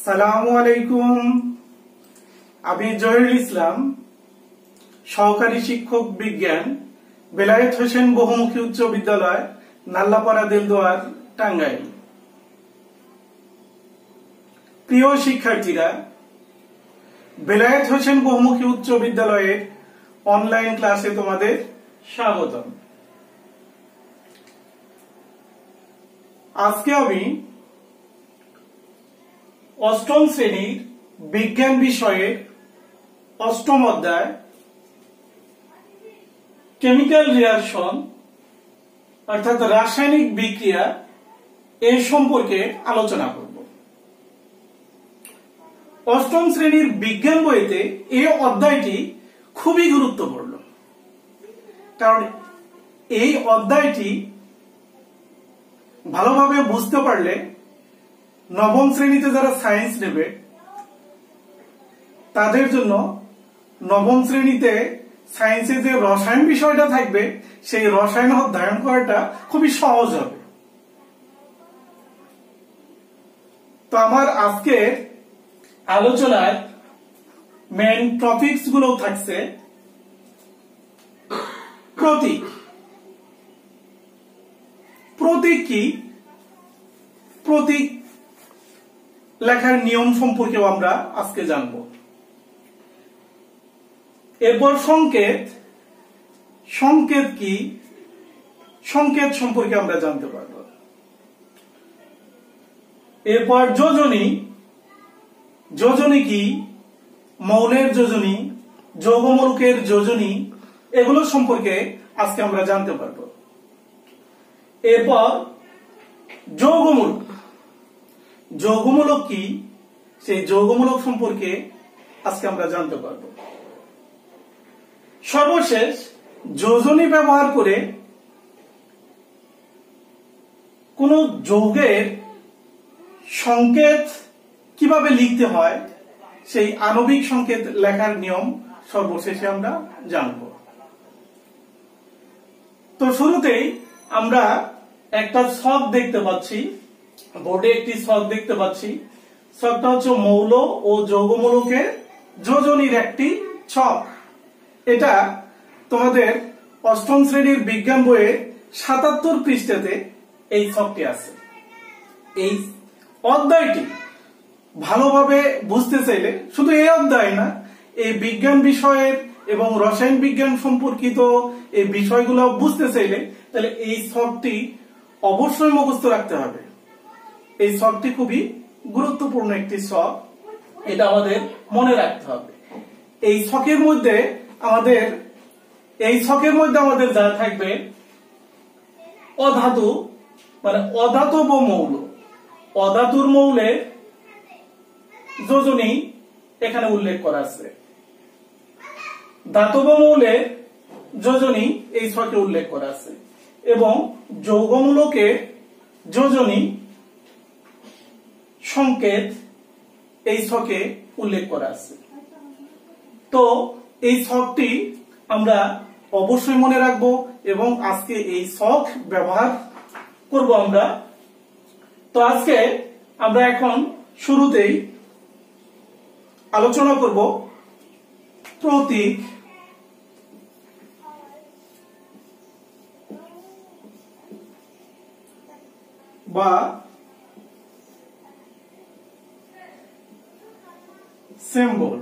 সালামু আলাইকুম। আমি জহিরুল ইসলাম, সহকারী শিক্ষক বিজ্ঞান, বেলায়েত হোসেন বহুমুখী উচ্চ বিদ্যালয়, নাল্লাপাড়া দেলদুয়ার, টাঙ্গাইল। প্রিয় শিক্ষার্থীরা, বেলায়েত হোসেন বহুমুখী উচ্চ বিদ্যালয়ের অনলাইন ক্লাসে তোমাদের স্বাগতম। আজকে আমি অষ্টম শ্রেণীর বিজ্ঞান বিষয়ের অষ্টম অধ্যায় কেমিক্যাল রিয়াকশন অর্থাৎ রাসায়নিক বিক্রিয়া এর সম্পর্কে আলোচনা করব। অষ্টম শ্রেণীর বিজ্ঞান বইতে এই অধ্যায়টি খুবই গুরুত্বপূর্ণ, কারণ এই অধ্যায়টি ভালোভাবে বুঝতে পারলে নবম শ্রেণীতে যারা সায়েন্স নেবে তাদের জন্য নবম শ্রেণীতে সায়েন্সে যে রসায়ন বিষয়টা থাকবে সেই রসায়ন অধ্যয়ন করাটা খুবই সহজ হবে। তো আমার আজকের আলোচনার মেইন টপিকস গুলো থাকছে প্রতীক। প্রতীক কি? প্রতীক লেখার নিয়ম সম্পর্কেও আমরা আজকে জানব। এরপর সংকেত। সংকেত কি? সংকেত সম্পর্কে আমরা জানতে পারব। এরপর যোজনী। যোজনী কি? মৌলের যোজনী, যৌগমূলকের যোজনী, এগুলো সম্পর্কে আজকে আমরা জানতে পারব। এরপর যৌগমূলক। যৌগমূলক কি? সেই যৌগমূলক সম্পর্কে আজকে আমরা জানতে পারব। সর্বশেষ যোজনী ব্যবহার করে কোন যৌগের সংকেত কিভাবে লিখতে হয় সেই আণবিক সংকেত লেখার নিয়ম সর্বশেষে আমরা জানব। তো শুরুতেই আমরা একটা ছক দেখতে পাচ্ছি, বোর্ডে একটি ছক দেখতে পাচ্ছি। ছকটা হচ্ছে মৌল ও যৌগমূলকের যোজনীর একটি ছক। এটা তোমাদের অষ্টম শ্রেণীর বিজ্ঞান বইয়ে ৭৭ পৃষ্ঠাতে এই ছকটি আছে। এই অধ্যায়টি ভালোভাবে বুঝতে চাইলে শুধু এই অধ্যায় না, এই বিজ্ঞান বিষয়ের এবং রসায়ন বিজ্ঞান সম্পর্কিত এই বিষয়গুলো বুঝতে চাইলে তাহলে এই ছকটি অবশ্যই মুখস্থ রাখতে হবে। এই ছকটি খুবই গুরুত্বপূর্ণ একটি ছক, এটা আমাদের মনে রাখতে হবে। এই ছকের মধ্যে আমাদের যা থাকবে অধাতু মানে অধাতব মৌল, অধাতুর মৌলের যোজনী এখানে উল্লেখ করা আছে। ধাতব মৌলের যোজনী এই ছকে উল্লেখ করা আছে এবং যৌগমূলকের যোজনী সংকেত এই ছকে উল্লেখ করা আছে। তো এই ছকটি আমরা অবশ্যই মনে রাখবো এবং আজকে এই ছক ব্যবহার করব আমরা। তো আজকে আমরা এখন শুরুতেই আলোচনা করব প্রতীক। বা সিম্বল।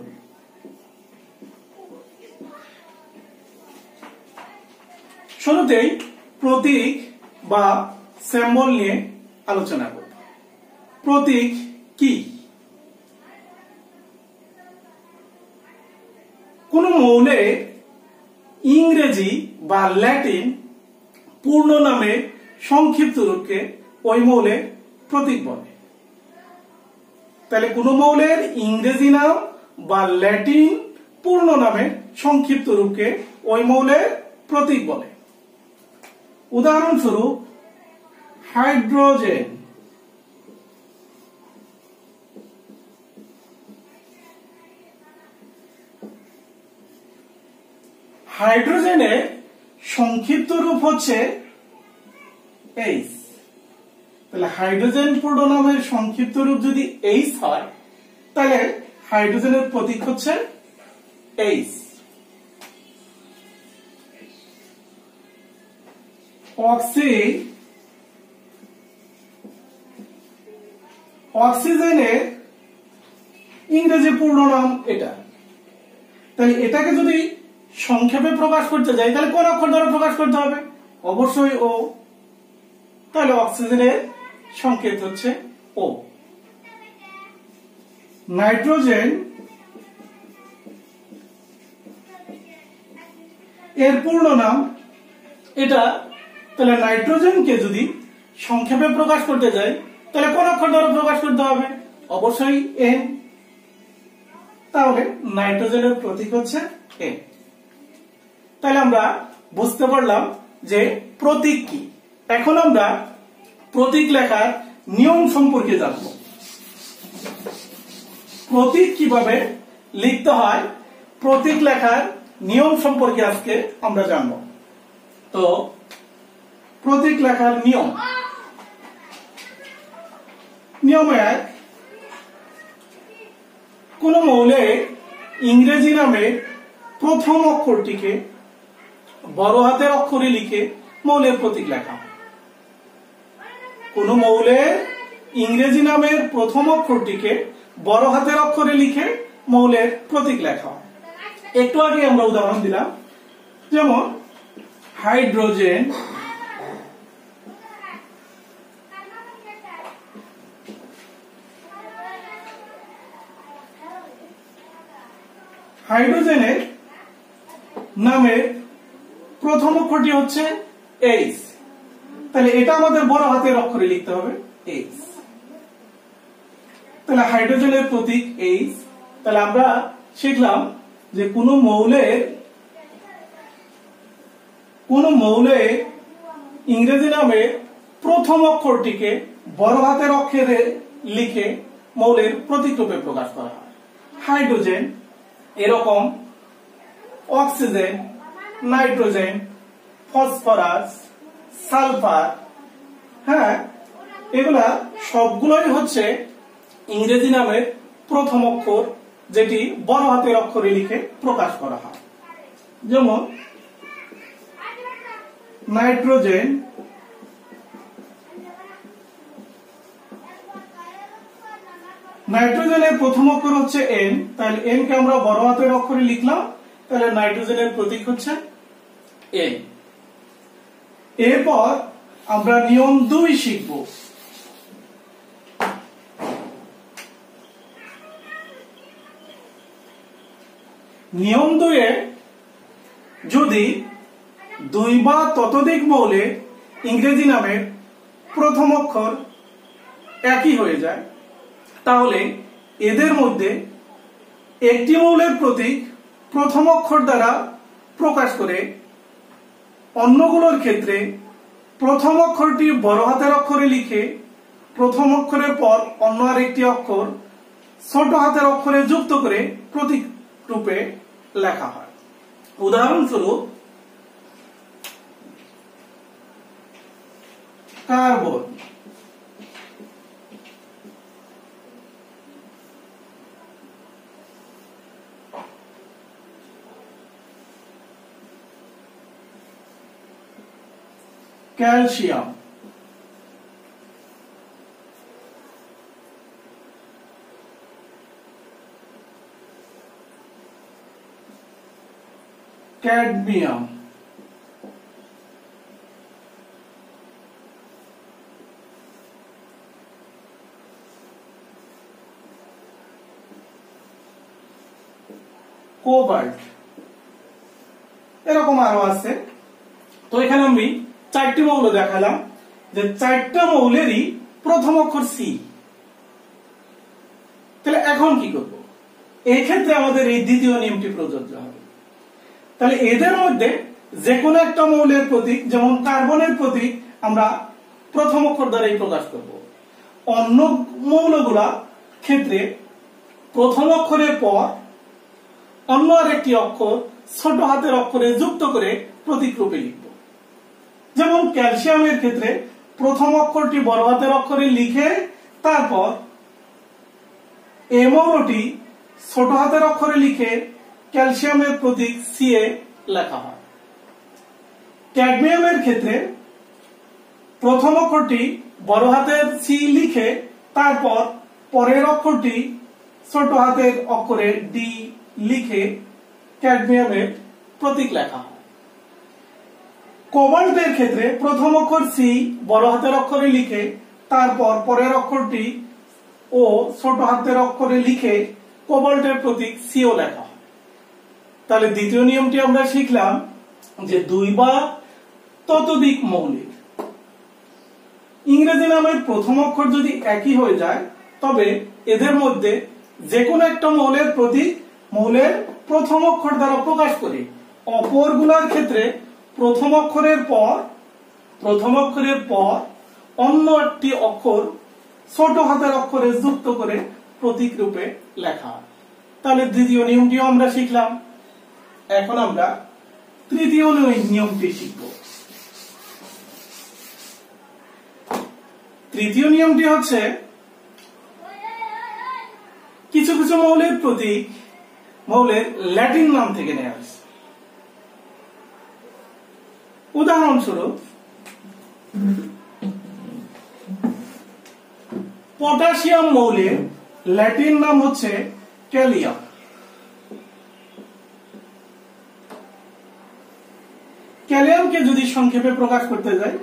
শুরুতেই প্রতীক বা সিম্বল নিয়ে আলোচনা করব। প্রতীক কি? কোন মৌলের ইংরেজি বা ল্যাটিন পূর্ণ নামের সংক্ষিপ্ত রূপকে ওই মৌলের প্রতীক বলে। তাহলে কোন মৌলের ইংরেজি নাম বা ল্যাটিন পূর্ণ নামের সংক্ষিপ্ত রূপকে ওই মৌলের প্রতীক বলে। উদাহরণস্বরূপ হাইড্রোজেন। হাইড্রোজেনের সংক্ষিপ্ত রূপ হচ্ছে এইচ। তাহলে হাইড্রোজেন পূর্ণ নামের সংক্ষিপ্ত রূপ যদি এইচ হয় তাহলে হাইড্রোজেনের প্রতীক হচ্ছে H। অক্সিজেনের ইংরেজি পূর্ণ নাম এটা। তাহলে এটাকে যদি সংক্ষেপে প্রকাশ করতে যাই তাহলে কোন অক্ষর দ্বারা প্রকাশ করতে হবে? অবশ্যই ও। তাহলে অক্সিজেনের সংকেত হচ্ছে ও। নাইট্রোজেন এর পূর্ণ নাম এটা। তাহলে নাইট্রোজেনকে যদি সংক্ষেপে প্রকাশ করতে যাই তাহলে কোন অক্ষর দ্বারা প্রকাশ করতে হবে? অবশ্যই এন। তাহলে নাইট্রোজেনের প্রতীক হচ্ছে এন। তাহলে আমরা বুঝতে পারলাম যে প্রতীক কি। এখন আমরা প্রতীক লেখার নিয়ম সম্পর্কে জানব। প্রতীক কিভাবে লিখতে হয়, প্রতীক লেখার নিয়ম সম্পর্কে আজকে আমরা জানব। তো প্রতীক লেখার নিয়ম। নিয়ম 1, কোন মৌলের ইংরেজি নামে প্রথম অক্ষরটিকে বড় হাতের অক্ষরে লিখে মৌলের প্রতীক লেখা হয়। কোন মৌলের ইংরেজি নামের প্রথম অক্ষরটিকে বড় হাতের অক্ষরে লিখে মৌলের প্রতীক লেখা হয়। একটু আগে আমরা উদাহরণ দিলাম, যেমন হাইড্রোজেন, হাইড্রোজেনের নামের প্রথম অক্ষরটি হচ্ছে H। তাহলে এটা আমাদের বড় হাতের অক্ষরে লিখতে হবে H। তাহলে হাইড্রোজেনের প্রতীক H। তাহলে আমরা শিখলাম যে কোন মৌলের ইংরেজি নামে প্রথম অক্ষরটিকে বড় হাতের অক্ষরে লিখে মৌলের প্রতীক রূপে প্রকাশ করা হয়। হাইড্রোজেন, এরকম অক্সিজেন, নাইট্রোজেন, ফসফরাস, সালফার, হ্যাঁ, এগুলা সবগুলোই হচ্ছে ইংরেজি নামের প্রথম অক্ষর, যেটি বড় হাতের অক্ষরে লিখে প্রকাশ করা হয়। যেমন নাইট্রোজেন, নাইট্রোজেনের প্রথম অক্ষর হচ্ছে N। তাহলে N কে আমরা বড় হাতের অক্ষরে লিখলাম, তাহলে নাইট্রোজেনের প্রতীক হচ্ছে N। এরপর আমরা নিয়ম 2 শিখব। নিয়ম 2 এ যদি 2 বা ততোধিক মৌলের ইংরেজি নামের প্রথম অক্ষর একই হয়ে যায় তাহলে এদের মধ্যে একটি মৌলের প্রতীক প্রথম অক্ষর দ্বারা প্রকাশ করে অন্যগুলোর ক্ষেত্রে প্রথম অক্ষরটি বড় হাতের অক্ষরে লিখে প্রথম অক্ষরের পর অন্য আরেকটি অক্ষর ছোট হাতের অক্ষরে যুক্ত করে প্রতীক রূপে লেখা হয়। উদাহরণস্বরূপ কার্বন, ক্যালসিয়াম, ক্যাডমিয়াম, কোবাল্ট, এরকম আরো আছে। তো এখানে আমি 4টি মৌল দেখালাম, যে 4টা মৌলেরই প্রথম অক্ষর সি। তাহলে এখন কি করব? এই ক্ষেত্রে আমাদের এই দ্বিতীয় নিয়মটি প্রযোজ্য হবে। তাহলে এদের মধ্যে যে কোনো একটা মৌলের প্রতীক, যেমন কার্বনের প্রতীক আমরা প্রথম অক্ষর দ্বারাই প্রকাশ করব। অন্য মৌলগুলা ক্ষেত্রে প্রথম অক্ষরের পর অন্য আরেকটি অক্ষর ছোট হাতের অক্ষরে যুক্ত করে প্রতীক রূপে লিখব। যেমন ক্যালসিয়ামের ক্ষেত্রে প্রথম অক্ষরটি বড় হাতের অক্ষরে লিখে তারপর এই মৌলটি ছোট হাতের অক্ষরে লিখে ক্যালসিয়ামের প্রতীক Ca লেখা হয়। ক্যাডমিয়ামের ক্ষেত্রে প্রথম অক্ষরটি বড় হাতের C লিখে তারপর পরের অক্ষরটি ছোট হাতের অক্ষরে D লিখে ক্যাডমিয়ামের প্রতীক লেখা হয়। কোবাল্টের ক্ষেত্রে প্রথম অক্ষর C বড় হাতের অক্ষরে লিখে তারপর পরের অক্ষরটি ও ছোট হাতের অক্ষরে লিখে কোবাল্টের প্রতীক CO লেখা হয়। তাহলে দ্বিতীয় নিয়মটি আমরা শিখলাম যে দুই বা ততোধিক মৌলিক ইংরেজি নামের প্রথম অক্ষর যদি একই হয়ে যায় তবে এদের মধ্যে যে কোনো একটা মৌলের প্রতীক মৌলের প্রথম অক্ষর দ্বারা প্রকাশ করে, অপরগুলোর ক্ষেত্রে প্রথম অক্ষরের পর অন্য একটি অক্ষর ছোট হাতের অক্ষরে যুক্ত করে প্রতীক রূপে লেখা হয়। তাহলে দ্বিতীয় নিয়মটিও আমরা শিখলাম। এখন আমরা তৃতীয় নিয়মটি শিখব। তৃতীয় নিয়মটি হচ্ছে কিছু কিছু মৌলের প্রতীক মৌলের ল্যাটিন নাম থেকে নেওয়া হয়েছে। উদাহরণস্বরূপ পটাশিয়াম মৌলের ল্যাটিন নাম হচ্ছে ক্যালিয়াম। ক্যালিয়ামকে যদি সংক্ষেপে প্রকাশ করতে যাই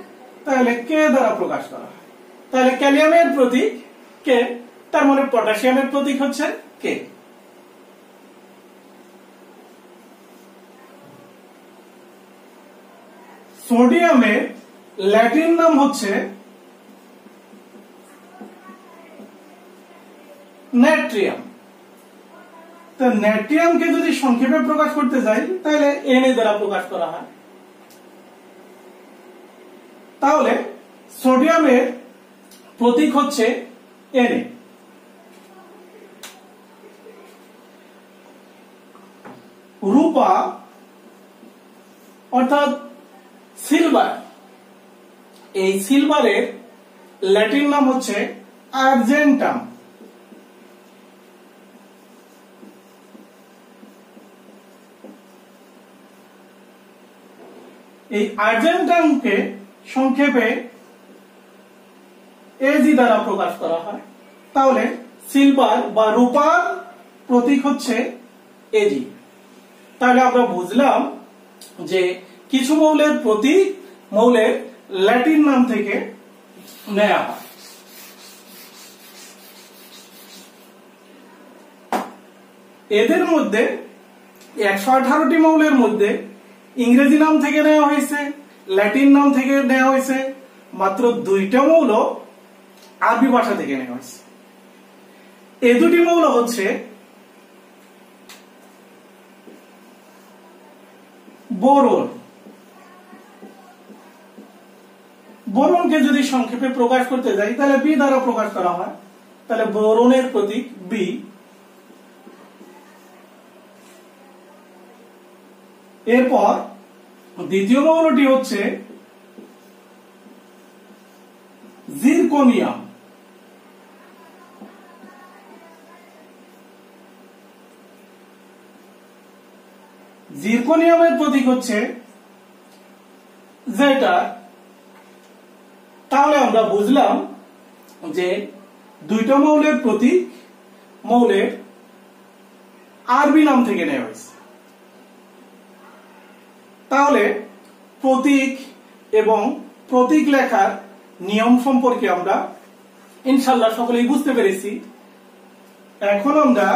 তাহলে কে দ্বারা প্রকাশ করা হয়। তাহলে ক্যালিয়ামের প্রতীক কে, তার মানে পটাশিয়ামের প্রতীক হচ্ছে কে। সোডিয়ামের ল্যাটিন নাম হচ্ছে নাইট্রিয়াম। তো নাইট্রিয়ামকে যদি সংক্ষেপে প্রকাশ করতে যাই তাহলে Na দ্বারা প্রকাশ করা হয়। তাহলে সোডিয়ামের প্রতীক হচ্ছে Na। রূপা অর্থাৎ সিলভার, এই সিলভারের ল্যাটিন নাম হচ্ছে আর্জেন্টাম। এই আর্জেন্টামকে সংক্ষেপে Ag দ্বারা প্রকাশ করা হয়। তাহলে সিলভার বা রূপার প্রতীক হচ্ছে Ag। তাহলে আমরা বুঝলাম যে কিছু মৌলের প্রতীক মৌলের ল্যাটিন নাম থেকে নেওয়া হয়। এদের মধ্যে 118টি মৌলের মধ্যে ইংরেজি নাম থেকে নেওয়া হয়েছে, ল্যাটিন নাম থেকে নেওয়া হয়েছে মাত্র 2টা মৌল আরবি ভাষা থেকে নেওয়া হয়েছে। এই দুটি মৌল হচ্ছে বোরন। বোরনকে যদি সংক্ষেপে প্রকাশ করতে যাই তাহলে বি দ্বারা প্রকাশ করা হয়। তাহলে বোরনের প্রতীক বি। এরপর দ্বিতীয় মৌলটি হচ্ছে জিরকোনিয়াম। জিরকোনিয়ামের প্রতীক হচ্ছে জেটা। তাহলে আমরা বুঝলাম যে 2টা মৌলের প্রতীক মৌলের আরবি নাম থেকে নেওয়া হয়েছে। তাহলে প্রতীক এবং প্রতীক লেখার নিয়ম সম্পর্কে আমরা ইনশাআল্লাহ সকলেই বুঝতে পেরেছি। এখন আমরা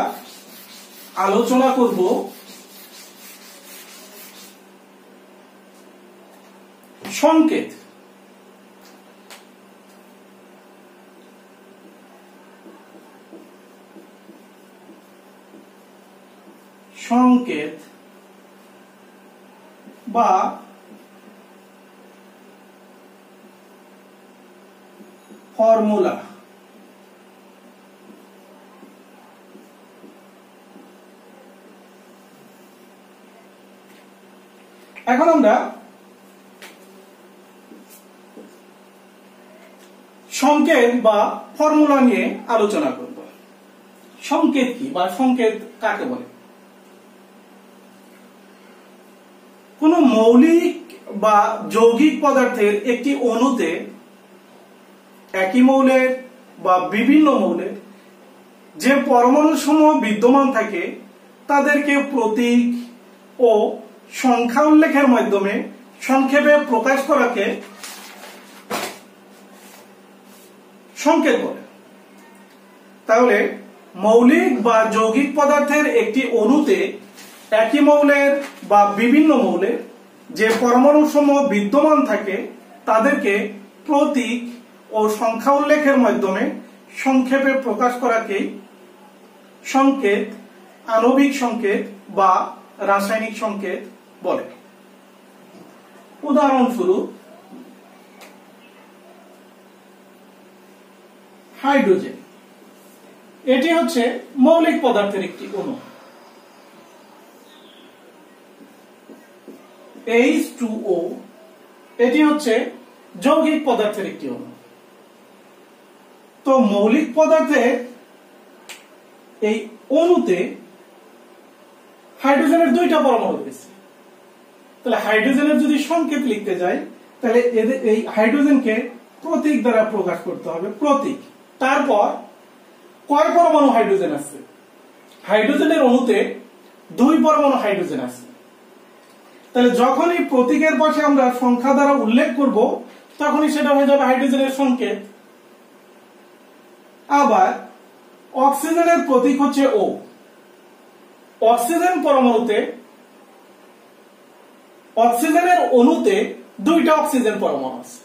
আলোচনা করব সংকেত। সংকেত বা ফর্মুলা। এখন আমরা সংকেত বা ফর্মুলা নিয়ে আলোচনা করব। সংকেত কি বা সংকেত কাকে বলে? কোন মৌলিক বা যৌগিক পদার্থের একটি অণুতে একই মৌলের বা বিভিন্ন মৌলের যে পরমাণু সমূহ বিদ্যমান থাকে তাদেরকে প্রতীক ও সংখ্যা উল্লেখের মাধ্যমে সংক্ষেপে প্রকাশ করাকে সংকেত বলে। তাহলে মৌলিক বা যৌগিক পদার্থের একটি অণুতে একই মৌলের বা বিভিন্ন মৌলের যে পরমাণু সমূহ বিদ্যমান থাকে তাদেরকে প্রতীক ও সংখ্যা উল্লেখের মাধ্যমে সংক্ষেপে প্রকাশ করাকেই সংকেত, আণবিক সংকেত বা রাসায়নিক সংকেত বলে। উদাহরণস্বরূপ হাইড্রোজেন, এটি হচ্ছে মৌলিক পদার্থের একটি অণু। H2O এটি হচ্ছে যৌগিক পদার্থের একটি অণু। তো মৌলিক পদার্থের এই অণুতে হাইড্রোজেনের দুইটা পরমাণু রয়েছে। তাহলে হাইড্রোজেনের যদি সংকেত লিখতে যাই তাহলে এই হাইড্রোজেনকে প্রতীক দ্বারা প্রকাশ করতে হবে, প্রতীক। তারপর কয় পরমাণু হাইড্রোজেন আছে? হাইড্রোজেনের অণুতে 2 পরমাণু হাইড্রোজেন আছে। তাহলে যখনই প্রতীকের পাশে আমরা সংখ্যা দ্বারা উল্লেখ করব তখনই সেটা হয়ে যাবে হাইড্রোজেনের সংকেত। আবার অক্সিজেনের প্রতীক হচ্ছে O। অক্সিজেন পরমাণুতে, অক্সিজেনের অণুতে 2টা অক্সিজেন পরমাণু আছে।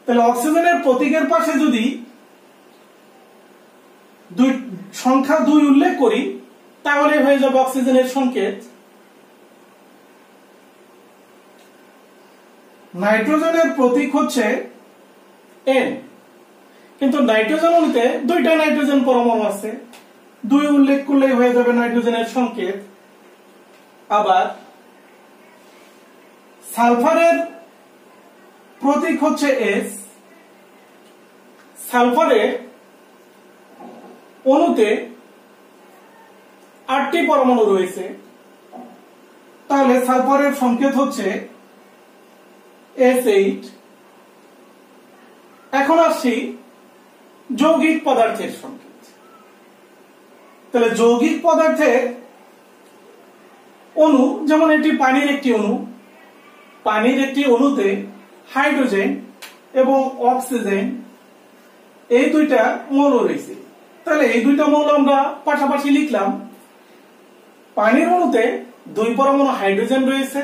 তাহলে অক্সিজেনের প্রতীকের পাশে যদি সংখ্যা 2 উল্লেখ করি তাহলে হয়ে যাবে অক্সিজেনের সংকেত। নাইট্রোজেনের প্রতীক হচ্ছে N, কিন্তু নাইট্রোজেন অণুতে 2টা নাইট্রোজেন পরমাণু আছে, 2 উল্লেখ করলেই হয়ে যাবে নাইট্রোজেনের সংকেত। আবার সালফারের প্রতীক হচ্ছে S। সালফারের অণুতে 8টি পরমাণু রয়েছে, তাহলে সালফারের সংকেত হচ্ছে S8। এখন আসছি যৌগিক পদার্থের সংকেত। তাহলে যৌগিক পদার্থের অণু, যেমন এটি পানির একটি অণু, পানির একটি অণুতে হাইড্রোজেন এবং অক্সিজেন এই 2টা মৌল রয়েছে। তাহলে এই 2টা মৌল আমরা পাশাপাশি লিখলাম। পানির অণুতে 2 পরমাণু হাইড্রোজেন রয়েছে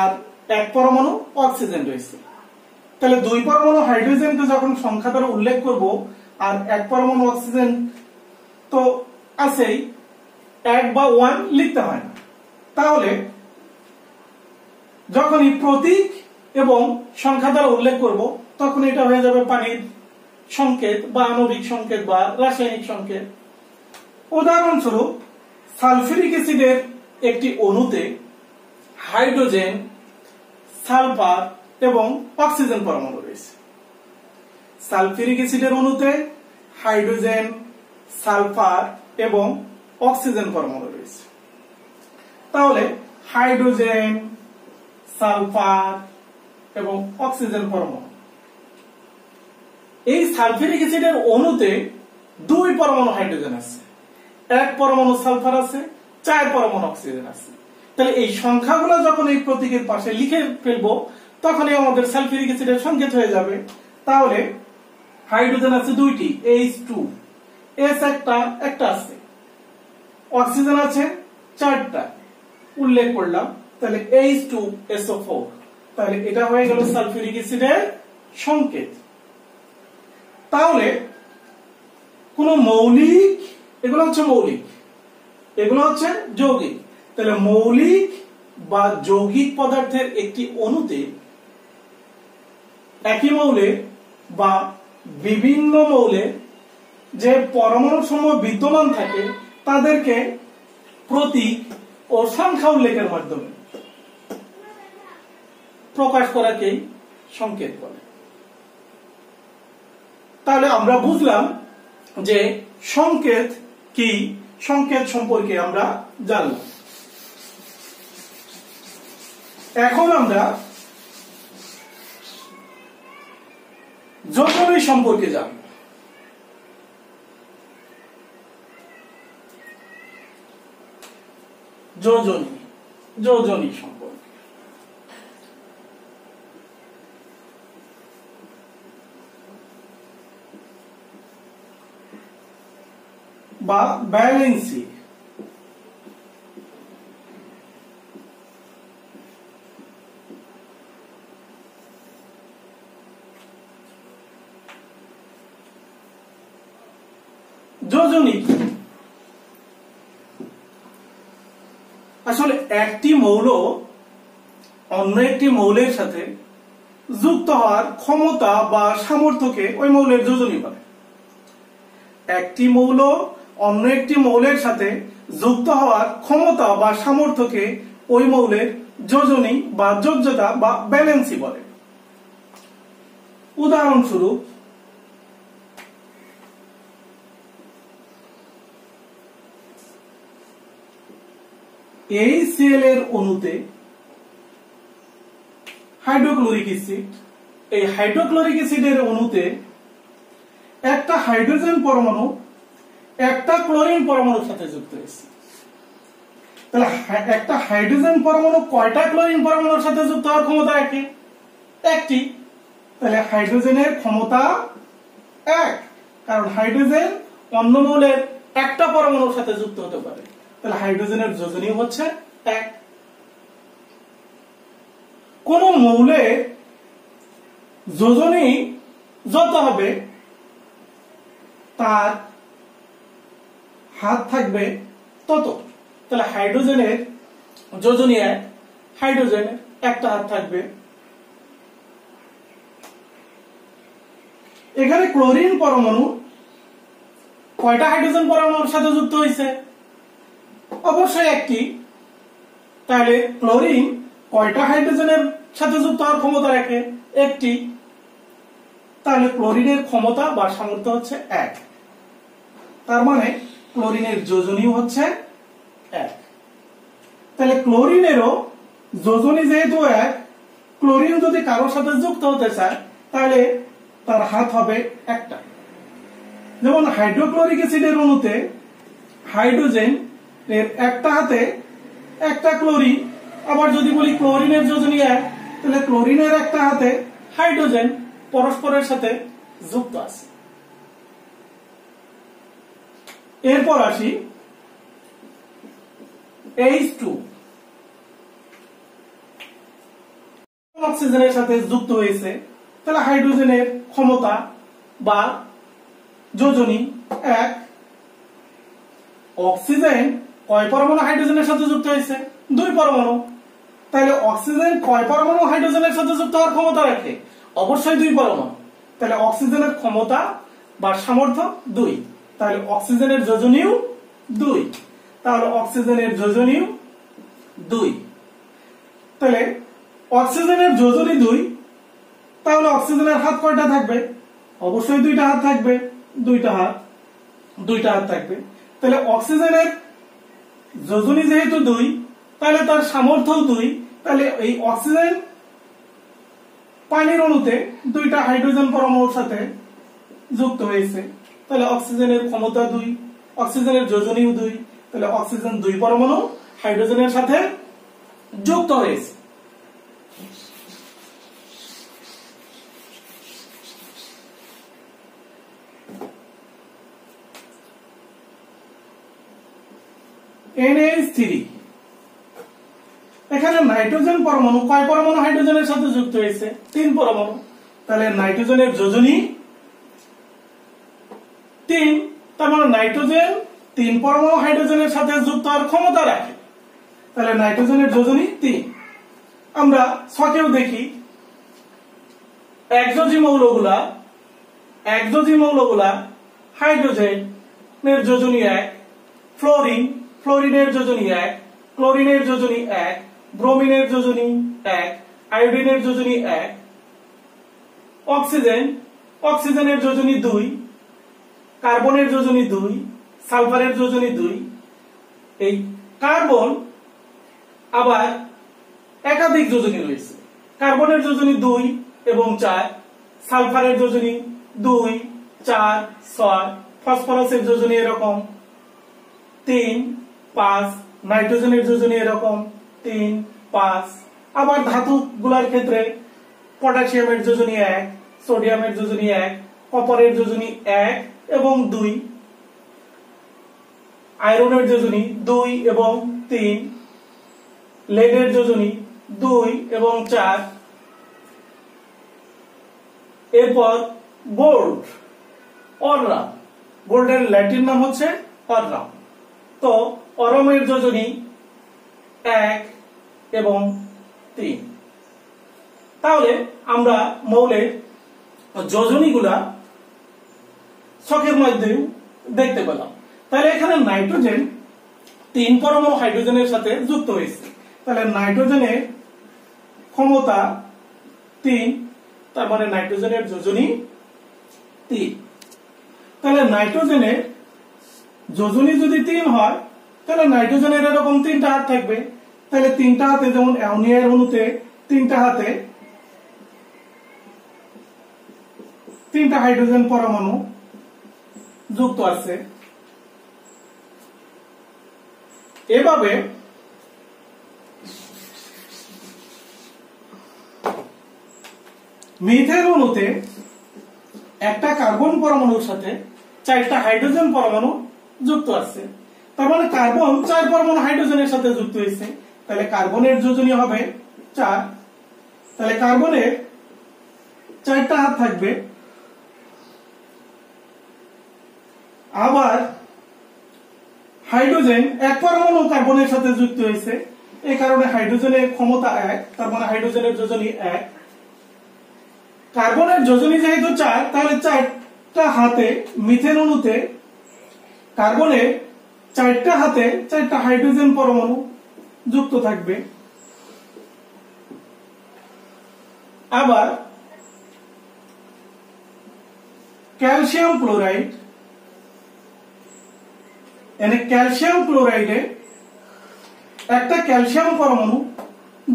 আর 1 পরমাণু অক্সিজেন রয়েছে। তাহলে 2 পরমাণু হাইড্রোজেনকে যখন সংখ্যা দ্বারা উল্লেখ করব আর 1 পরমাণু অক্সিজেন তো আছেই, 1 বা 1 লিখতে হয় না। তাহলে যখনই প্রতীক এবং সংখ্যা দ্বারা উল্লেখ করব তখন এটা হয়ে যাবে পানির সংকেত বা আণবিক সংকেত বা রাসায়নিক সংকেত। উদাহরণস্বরূপ সালফিউরিক অ্যাসিডের একটি অণুতে হাইড্রোজেন, সালফার এবং অক্সিজেন পরমাণু রয়েছে। সালফিউরিক অ্যাসিডের অণুতে হাইড্রোজেন, সালফার এবং অক্সিজেন পরমাণু রয়েছে। তাহলে হাইড্রোজেন, সালফার এবং অক্সিজেন পরমাণু, এই সালফিউরিক অ্যাসিডের অণুতে 2 পরমাণু হাইড্রোজেন আছে, 1 পরমাণু সালফার আছে, 4 পরমাণু অক্সিজেন আছে। তাহলে এই সংখ্যাগুলো যখন এই প্রতীকের পাশে লিখে ফেলবো তখনই আমাদের সালফিউরিক অ্যাসিডের সংকেত হয়ে যাবে। তাহলে হাইড্রোজেন আছে 2টি, H2, S একটা আছে, অক্সিজেন আছে 4টা উল্লেখ করলাম, তাহলে H2SO4। তাহলে এটা হয়ে গেল সালফিউরিক অ্যাসিডের সংকেত। তাহলে কোন মৌলিক, এগুলো হচ্ছে মৌলিক, এগুলো হচ্ছে যৌগিক। তাহলে মৌলিক বা যৌগিক পদার্থের একটি অণুতে একই মৌলের বা বিভিন্ন মৌলের যে পরমাণু সমূহ বিদ্যমান থাকে তাদেরকে প্রতীক ও সংখ্যা উল্লেখের মাধ্যমে প্রকাশ করাকেই সংকেত বলে। তাহলে আমরা বুঝলাম যে সংকেত কি সংকেত সম্পর্কে আমরা জানলাম। এখন আমরা যোজনী সম্পর্কে জানব। যোজনী সম্পর্কে বা ব্যালেন্সি। যোজনী আসলে একটি মৌল অন্য একটি মৌলের সাথে যুক্ত হওয়ার ক্ষমতা বা সামর্থ্যকে ওই মৌলের যোজনী বলে। একটি মৌল অন্য একটি মৌলের সাথে যুক্ত হওয়ার ক্ষমতা বা সামর্থ্যকে ওই মৌলের যোজনী বা যোগ্যতা বা ব্যালেন্সি বলে। উদাহরণস্বরূপ HCl এর অণুতে হাইড্রোক্লোরিক অ্যাসিড, এই হাইড্রোক্লোরিক অ্যাসিডের অণুতে একটা হাইড্রোজেন পরমাণু একটা ক্লোরিন পরমাণুর সাথে যুক্ত হয়েছে। তাহলে একটা হাইড্রোজেন পরমাণু কয়টা ক্লোরিন পরমাণুর সাথে যুক্ত হওয়ার ক্ষমতা রাখে? একটি। তাহলে হাইড্রোজেনের ক্ষমতা এক, কারণ হাইড্রোজেন অন্য মৌলের একটা পরমাণুর সাথে যুক্ত হতে পারে। তাহলে হাইড্রোজেনের যোজনী হচ্ছে এক। কোন মৌলের যোজনী যত হবে তার হাত থাকবে তত। তাহলে হাইড্রোজেনের যোজনী এক, হাইড্রোজেনের একটা হাত থাকবে। এখানে ক্লোরিন পরমাণু কয়টা হাইড্রোজেন পরমাণুর সাথে যুক্ত হয়েছে? অবশ্যই একটি। তাহলে ক্লোরিন কয়টা হাইড্রোজেনের সাথে যুক্ত হওয়ার ক্ষমতা রাখে? একটি। তাহলে ক্লোরিনের ক্ষমতা বা সামর্থ্য হচ্ছে এক। তার মানে ক্লোরিনের যোজনী হচ্ছে এক। তাহলে ক্লোরিনেরও যোজনী যেহেতু এক, ক্লোরিন যদি কারোর সাথে যুক্ত হতে চায় তাহলে তার হাত হবে একটা। যেমন হাইড্রোক্লোরিক অ্যাসিডের অণুতে হাইড্রোজেন এর একটা হাতে একটা ক্লোরিন, আবার যদি বলি ক্লোরিনের যোজনী এক, তাহলে ক্লোরিনের একটা হাতে হাইড্রোজেন পরস্পরের সাথে যুক্ত আছে। এরপর আসি H2 অক্সিজেনের সাথে যুক্ত হয়েছে। তাহলে হাইড্রোজেনের ক্ষমতা বা যোজনী এক। অক্সিজেন কয় পরমাণু হাইড্রোজেনের সাথে যুক্ত হয়েছে? দুই পরমাণু। তাহলে অক্সিজেন কয় পরমাণু হাইড্রোজেনের সাথে যুক্ত হওয়ার ক্ষমতা রাখে? অবশ্যই দুই পরমাণু। তাহলে অক্সিজেনের ক্ষমতা বা সামর্থ্য দুই। তাহলে অক্সিজেনের যোজনীও দুই। তাহলে অক্সিজেনের যোজনীও দুই। তাহলে অক্সিজেনের যোজনী দুই, তাহলে অক্সিজেনের হাত কয়টা থাকবে? অবশ্যই দুইটা হাত থাকবে। দুইটা হাত থাকবে। তাহলে অক্সিজেনের যোজনী যেহেতু দুই, তাহলে তার সামর্থ্যও দুই। তাহলে এই অক্সিজেন পানির অণুতে দুইটা হাইড্রোজেন পরমাণুর সাথে যুক্ত হয়েছে। তাহলে অক্সিজেনের ক্ষমতা দুই, অক্সিজেনের যোজনীও দুই। তাহলে অক্সিজেন দুই পরমাণু হাইড্রোজেনের সাথে যুক্ত হয়েছে। NH3 এখানে নাইট্রোজেন পরমাণু কয় পরমাণু হাইড্রোজেনের সাথে যুক্ত হয়েছে? তিন পরমাণু। তাহলে নাইট্রোজেনের যোজনী তিন। তার মানে নাইট্রোজেন তিন পরমাণু হাইড্রোজেনের সাথে যুক্ত হওয়ার ক্ষমতা রাখে। তাহলে নাইট্রোজেনের যোজনী তিন। আমরা ছকেও দেখি একযোজী মৌলগুলা হাইড্রোজেনের যোজনী এক, ফ্লোরিনের যোজনী এক, ক্লোরিনের যোজনী এক, ব্রোমিনের যোজনী এক, আয়োডিনের যোজনী এক, অক্সিজেনের যোজনী দুই, কার্বনের যোজনী দুই, সালফারের যোজনী 2। এই কার্বন আবার একাধিক যোজনী রয়েছে, কার্বনের যোজনী 2 এবং 4, সালফারের যোজনী 2, 4, 6, ফসফরাসের যোজনী এরকম 3, 5, নাইট্রোজেনের যোজনী এরকম 3, 5। আবার ধাতু গুলার ক্ষেত্রে পটাশিয়ামের যোজনী 1, সোডিয়ামের যোজনী 1, কপারের যোজনী 1 এবং 2, আয়রনের যোজনী 2 এবং 3, লেডের যোজনী 2 এবং 4। এরপর গোল্ড, অররাম, গোল্ডের ল্যাটিন নাম হচ্ছে অররাম। তো অরমের যোজনী 1 এবং 3। তাহলে আমরা মৌলের যোজনীগুলা ছকের মধ্যে দেখতে পেলাম। তাহলে এখানে নাইট্রোজেন 3 পরমাণু হাইড্রোজেনের সাথে যুক্ত হয়েছে, তাহলে নাইট্রোজেনের ক্ষমতা 3, তার মানে নাইট্রোজেনের যোজনী 3। তাহলে নাইট্রোজেনের যোজনী যদি 3 হয় তাহলে নাইট্রোজেনের এরকম 3টা হাত থাকবে। তাহলে 3টা হাতে, যেমন অ্যামোনিয়ার অণুতে 3টা হাতে 3টা হাইড্রোজেন পরমাণু যুক্ত আছে। এভাবে মিথেন অণুতে একটা কার্বন পরমাণুর সাথে 4টা হাইড্রোজেন পরমাণু যুক্ত আছে, তার মানে কার্বন 4 পরমাণু হাইড্রোজেনের সাথে যুক্ত হয়েছে। তাহলে কার্বনের যোজনী হবে 4, তাহলে কার্বনের 4টা হাত থাকবে। আবার হাইড্রোজেন 1 পরমাণু কার্বনের সাথে যুক্ত হয়েছে, এই কারণে হাইড্রোজেনের ক্ষমতা 1, তার মানে হাইড্রোজেনের যোজনী 1। কার্বনের যোজনী যেহেতু 4, তাহলে 4টা হাতে মিথেন অণুতে কার্বনের 4টা হাতে 4টা হাইড্রোজেন পরমাণু যুক্ত থাকবে। আবার ক্যালসিয়াম ক্লোরাইড, ক্যালসিয়াম ক্লোরাইডে একটা ক্যালসিয়াম পরমাণু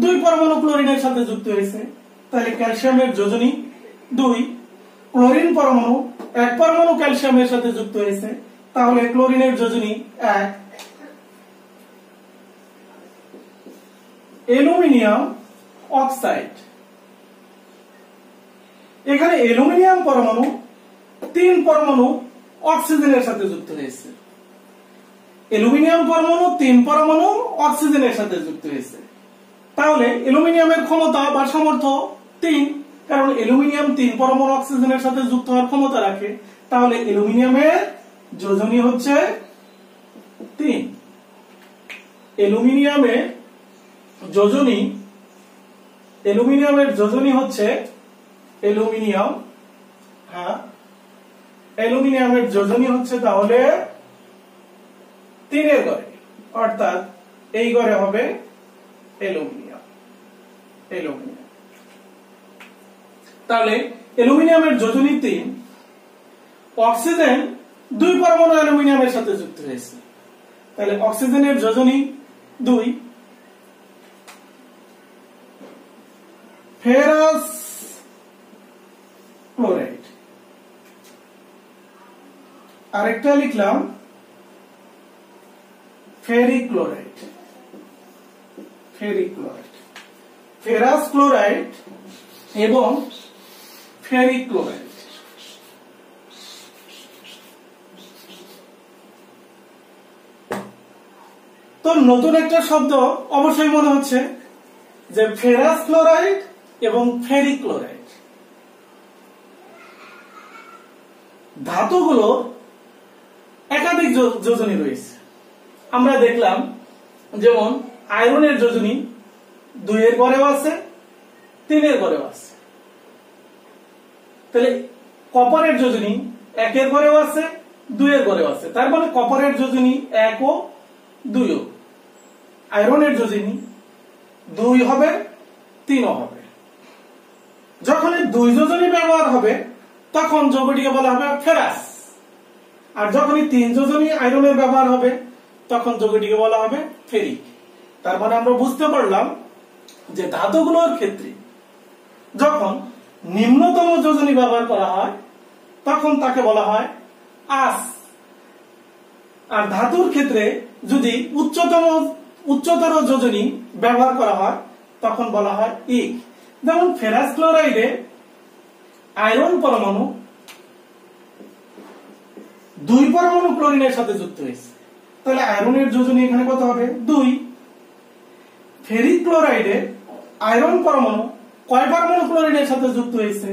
2 পরমাণু ক্লোরিনের সাথে যুক্ত হয়েছে, তাহলে ক্যালসিয়ামের যোজনী 2। ক্লোরিন পরমাণু 1 পরমাণু ক্যালসিয়ামের সাথে যুক্ত হয়েছে, তাহলে ক্লোরিনের যোজনী 1। অ্যালুমিনিয়াম অক্সাইড, এখানে অ্যালুমিনিয়াম পরমাণু 3 পরমাণু অক্সিজেনের সাথে যুক্ত হয়েছে। অ্যালুমিনিয়াম পরমাণু 3 পরমাণু অক্সিজেনের সাথে যুক্ত হয়েছে, তাহলে অ্যালুমিনিয়ামের ক্ষমতা বা সামর্থ্য 3, কারণ অ্যালুমিনিয়াম 3 পরমাণু অক্সিজেনের সাথে যুক্ত হওয়ার ক্ষমতা রাখে। তাহলে অ্যালুমিনিয়ামের যোজনী হচ্ছে 3। অ্যালুমিনিয়ামের যোজনী হচ্ছে অ্যালুমিনিয়ামের যোজনী হচ্ছে তাহলে 3 এর ঘরে, অর্থাৎ এই ঘরে হবে অ্যালুমিনিয়াম। তাহলে অ্যালুমিনিয়ামের যোজনী 3, অক্সিজেন 2 পরমাণু অ্যালুমিনিয়ামের সাথে যুক্ত হয়েছে, তাহলে অক্সিজেনের যোজনী 2। ফেরাস ক্লোরাইড, আরেকটা লিখলাম ফেরিক ক্লোরাইড। ফেরাস ক্লোরাইড এবং ফেরিক ক্লোরাইড। তো নতুন একটা শব্দ অবশ্যই মনে হচ্ছে যে ফেরাস ক্লোরাইড এবং ফেরিক ক্লোরাইড। ধাতুগুলো একাধিক যোজনী রয়েছে। আমরা দেখলাম যেমন আয়রনের যোজনী 2 এর ঘরেও আছে, 3 এর ঘরেও আছে। তাহলে কপারের যোজনী 1 এর ঘরেও আছে, 2 এর ঘরেও আছে, তার মানে কপারের যোজনী 1 ও 2 ও। আয়রনের যোজনী 2 হবে, 3 ও হবে। যখন এই 2 যোজনী ব্যবহার হবে তখন যৌগটিকে বলা হবে ফেরাস। আর যখনই 3 যোজনী আয়রনের ব্যবহার হবে তখন যৌগটিকে বলা হবে ফেরিক। তার মানে আমরা বুঝতে পারলাম যে ধাতুগুলোর ক্ষেত্রে যখন নিম্নতম যোজনী ব্যবহার করা হয় তখন তাকে বলা হয় আস, আর ধাতুর ক্ষেত্রে যদি উচ্চতর যোজনী ব্যবহার করা হয় তখন বলা হয় ইক। যেমন ফেরাস ক্লোরাইডে আয়রন পরমাণু 2 পরমাণু ক্লোরিনের সাথে যুক্ত হয়েছে, তাহলে আয়রনের যোজনী এখানে কত হবে 2। ফেরিক ক্লোরাইডে আয়রন পরমাণু কয় পরমাণু ক্লোরিনের সাথে যুক্ত হয়েছে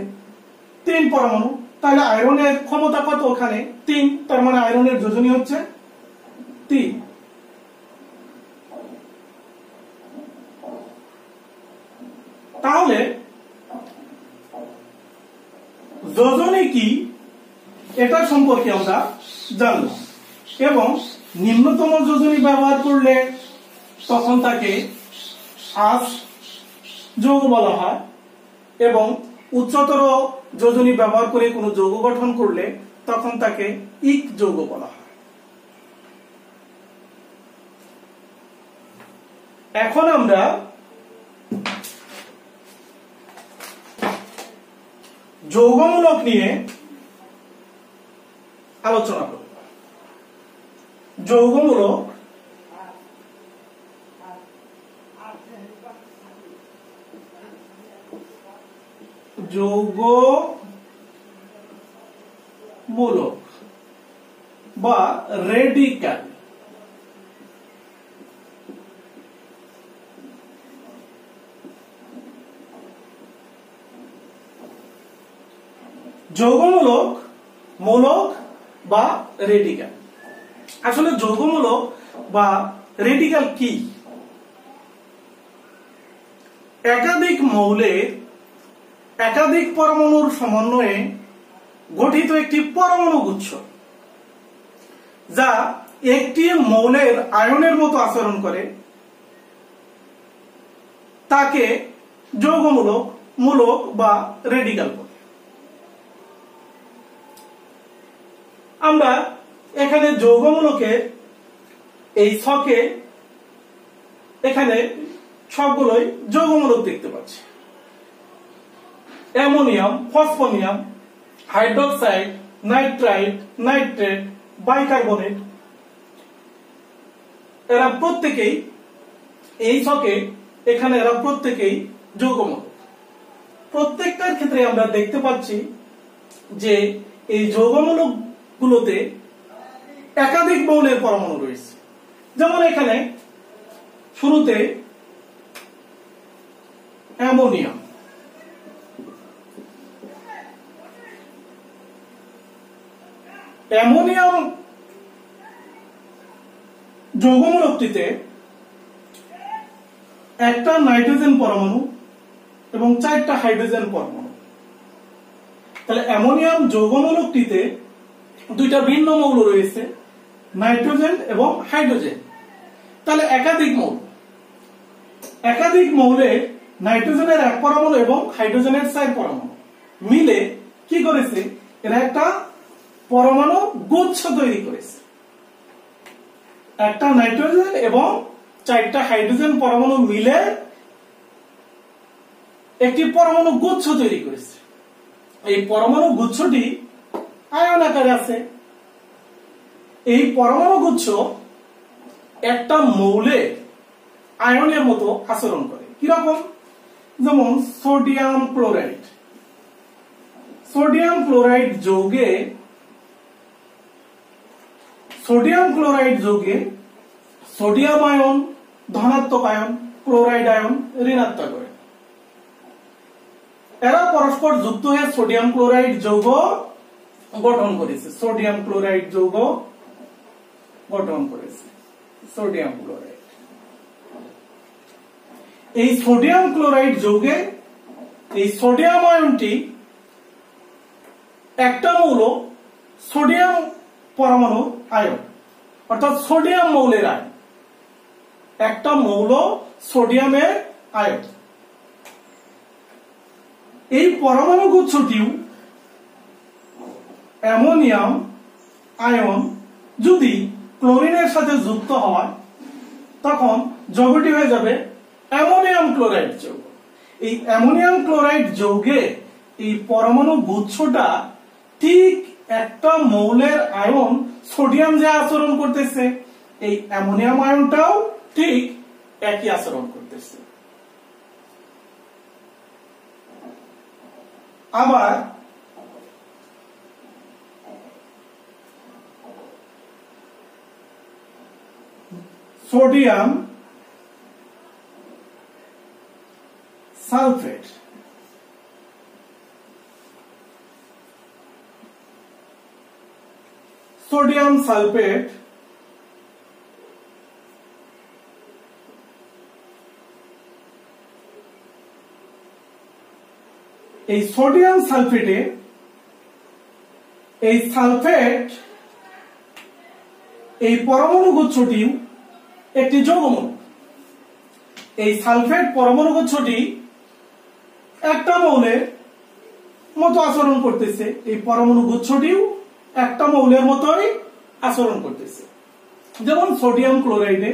3 পরমাণু, তাহলে আয়রনের ক্ষমতা কত ওখানে 3, তার মানে আয়রনের যোজনী হচ্ছে 3। তাহলে যোজনী কি এটা সম্পর্কে আমরা জানলাম, এবং নিম্নতম যোজনী ব্যবহার করলে তখন তাকে আস যৌগ বলা হয়, এবং উচ্চতর যোজনী ব্যবহার করে কোনো যৌগ গঠন করলে তখন তাকে ইক যৌগ বলা হয়। এখন আমরা যৌগমূলক নিয়ে আলোচনা করব। যৌগমূলক বা রেডিক্যাল। যৌগমূলক, মূলক বা রেডিক্যাল। আসলে যৌগমূলক বা রেডিক্যাল কি? একাধিক মৌলের একাধিক পরমাণুর সমন্বয়ে গঠিত একটি পরমাণু গুচ্ছ যা একটি মৌলের আয়নের মতো আচরণ করে তাকে যৌগমূলক, মূলক বা রেডিক্যাল বলে। আমরা এখানে যৌগমূলকের এই ছকে এখানে সবগুলোই যৌগমূলক দেখতে পাচ্ছি। Ammonium, phosphonium, hydroxide, nitrite, nitrate, bicarbonate, এরা প্রত্যেকেই এই ছকে এখানে এরা প্রত্যেকেই যৌগমূলক। প্রত্যেকটার ক্ষেত্রে আমরা দেখতে পাচ্ছি যে এই যৌগমূলক গুলোতে একাধিক মৌলের পরমাণু রয়েছে। যেমন এখানে শুরুতে অ্যামোনিয়াম, অ্যামোনিয়াম যৌগমূলকটিতে একটা নাইট্রোজেন পরমাণু এবং 4টা হাইড্রোজেন পরমাণু। তাহলে অ্যামোনিয়াম যৌগমূলকটিতে 2টা ভিন্ন মৌল রয়েছে, নাইট্রোজেন এবং হাইড্রোজেন। তাহলে একাধিক মৌল, একাধিক মৌলে নাইট্রোজেনের 1 পরমাণু এবং হাইড্রোজেনের 4 পরমাণু মিলে কি করেছে, এরা একটা পরমাণু গুচ্ছ তৈরি করেছে। একটা নাইট্রোজেন এবং 4টা হাইড্রোজেন পরমাণু মিলে একটি পরমাণু গুচ্ছ তৈরি করেছে। এই পরমাণু গুচ্ছটি আয়ন আকারে আছে। এই পরমাণু গুচ্ছ একটা মৌলে আয়নের মতো আচরণ করে। কিরকম? যেমন সোডিয়াম ক্লোরাইড। সোডিয়াম ক্লোরাইড যৌগে সোডিয়াম আয়ন ধনাত্মক আয়ন, ক্লোরাইড আয়ন ঋণাত্মক আয়ন, এরা পরস্পর যুক্ত হয়ে সোডিয়াম ক্লোরাইড যৌগ গঠন করেছে। সোডিয়াম ক্লোরাইড যৌগ গঠন করেছে। সোডিয়াম ক্লোরাইড, এই সোডিয়াম ক্লোরাইড যৌগে এই সোডিয়াম আয়নটি একটা মৌল সোডিয়াম পরমাণু আয়ন, অর্থাৎ সোডিয়াম মৌলের আয়ন, একটা মৌল সোডিয়ামের আয়ন। এই পরমাণু গুচ্ছটিও অ্যামোনিয়াম আয়ন যদি ক্লোরিনের সাথে যুক্ত হয় তখন যৌগটি হয়ে যাবে অ্যামোনিয়াম ক্লোরাইড যৌগ। এই অ্যামোনিয়াম ক্লোরাইড যৌগে এই পরমাণু গুচ্ছটা ঠিক একটা মৌলের আয়ন সোডিয়াম যে আচরণ করতেছে, এই অ্যামোনিয়াম আয়নটাও ঠিক একই আচরণ করতেছে। আবার সোডিয়াম সালফেট, সোডিয়াম সালফেট এই সোডিয়াম সালফেটে এই সালফেট এই পরমাণু গুচ্ছটি একটি যৌগমূলক। এই সালফেট পরমাণু গুচ্ছটি একটা মৌলের মতো আচরণ করতেছে, এই পরমাণু গুচ্ছটিও একটা মৌলের মতোই আচরণ করতেছে। যেমন সোডিয়াম ক্লোরাইডে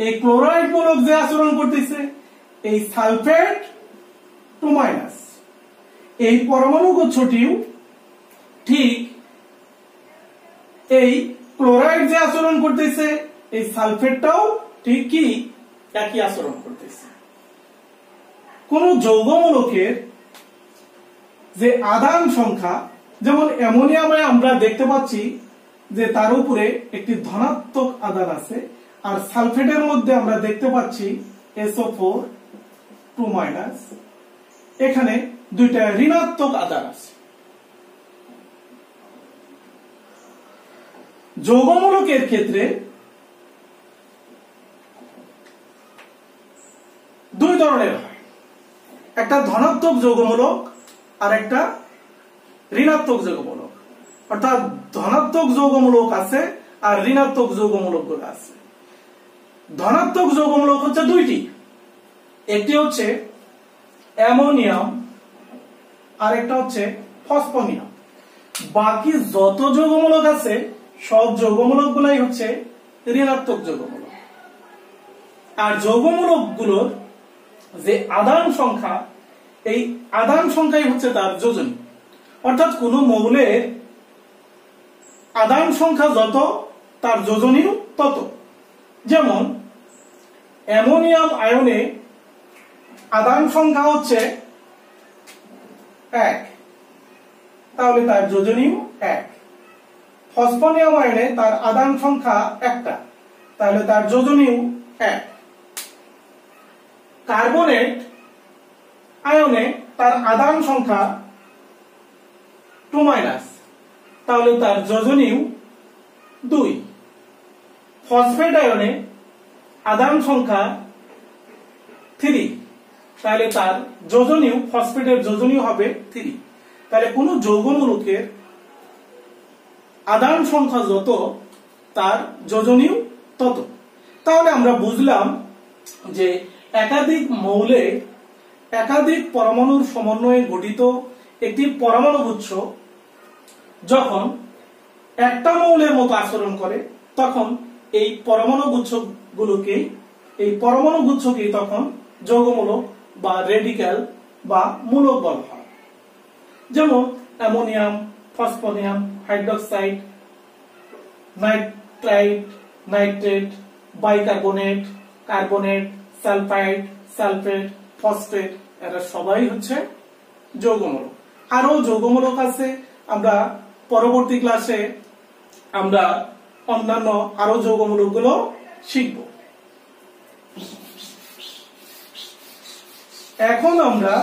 এই ক্লোরাইড মূলক যে আচরণ করতেছে, এই সালফেট 2- এই পরমাণু গুচ্ছটিও ঠিক এই ক্লোরাইড যে আচরণ করতেছে, এই সালফেটটাও ঠিক কি একই আচরণ করতেছে। কোন যৌগমূলকের যে আধান সংখ্যা, যেমন অ্যামোনিয়ামে আমরা দেখতে পাচ্ছি যে তার উপরে একটি ধনাত্মক আধান আছে, আর সালফেটের মধ্যে আমরা দেখতে পাচ্ছি SO4 2-, এখানে দুইটা ঋণাত্মক আধান আছে। যৌগমূলকের ক্ষেত্রে দুই ধরনের হয়, একটা ধনাত্মক যৌগমূলক আর একটা ঋণাত্মক যৌগমূলক। অর্থাৎ ধনাত্মক যৌগমূলক আছে আর ঋণাত্মক যৌগমূলক গুলো আছে। ধনাত্মক যৌগমূলক হচ্ছে দুইটি, একটি হচ্ছে অ্যামোনিয়াম আর একটা হচ্ছে ফসফোনিয়াম। বাকি যত যৌগমূলক আছে সব যৌগমূলক গুলাই হচ্ছে ঋণাত্মক যৌগমূলক। আর যৌগমূলক গুলোর যে আধান সংখ্যা, এই আধান সংখ্যাই হচ্ছে তার যোজনী। অর্থাৎ কোন মৌলের আধান সংখ্যা যত তার যোজনীও তত। যেমন অ্যামোনিয়াম আয়নে আধান সংখ্যা হচ্ছে 1, তাহলে তার যোজনীও 1। ফসফোনিয়াম আয়নে তার আধান সংখ্যা 1টা, তাহলে তার যোজনীও 1। কার্বনেট আয়নে তার আধান সংখ্যা 2-, তাহলে তার যোজনীও 2। ফসফেট আয়নে আধান সংখ্যা 3, তাহলে তার যোজনীও ফসফেটের যোজনীও হবে 3। তাহলে কোন যৌগমূলকের আধান সংখ্যা যত তার যোজনীও তত। তাহলে আমরা বুঝলাম যে একাধিক মৌলে একাধিক পরমাণুর সমন্বয়ে গঠিত একটি পরমাণু গুচ্ছ যখন একটা মৌলের মতো আচরণ করে তখন এই পরমাণু গুচ্ছকেই তখন যৌগমূলক বা রেডিক্যাল বা মূলক বলা হয়। যেমন ammonium, phosphonium, hydroxide, nitrite, nitrate, bicarbonate, carbonate, sulphide, sulphate, phosphate, এরা সবাই হচ্ছে যৌগমূলক। আরো যৌগমূলক আছে, আমরা পরবর্তী ক্লাসে আমরা অন্যান্য আরো যৌগমূলক গুলো শিখব। এখন আমরা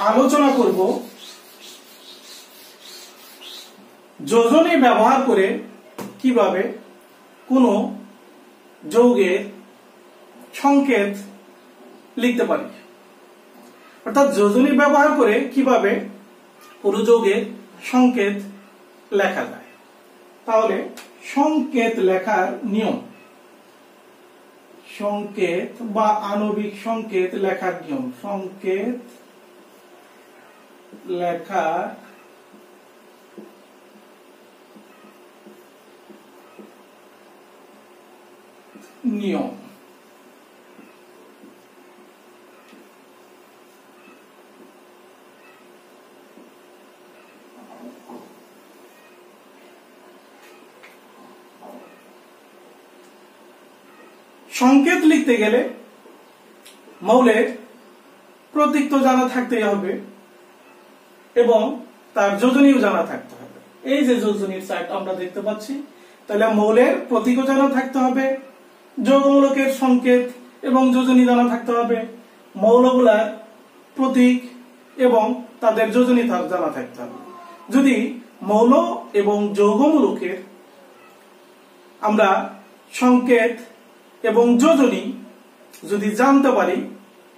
আলোচনা করব যোজনী ব্যবহার করে কিভাবে কোন যৌগের সংকেত লিখতে পারি। অর্থাৎ যোজনী ব্যবহার করে কিভাবে কোন যৌগের সংকেত লেখা যায়। তাহলে সংকেত লেখার নিয়ম, সংকেত বা আণবিক সংকেত লেখার নিয়ম। সংকেত লেখার নিয়ম। সংকেত লিখতে গেলে মৌলের প্রতীক তো জানা থাকতেই হবে এবং তার যোজনীও জানা থাকতে হবে। এই যে যোজনীর চার্ট আমরা দেখতে পাচ্ছি, তাহলে মৌলের প্রতীকও জানা থাকতে হবে, যৌগমূলকের সংকেত এবং যোজনী জানা থাকতে হবে, মৌলগুলার প্রতীক এবং তাদের যোজনী জানা থাকতে হবে। যদি মৌল এবং যৌগমূলকের আমরা সংকেত এবং যোজনী যদি জানতে পারি,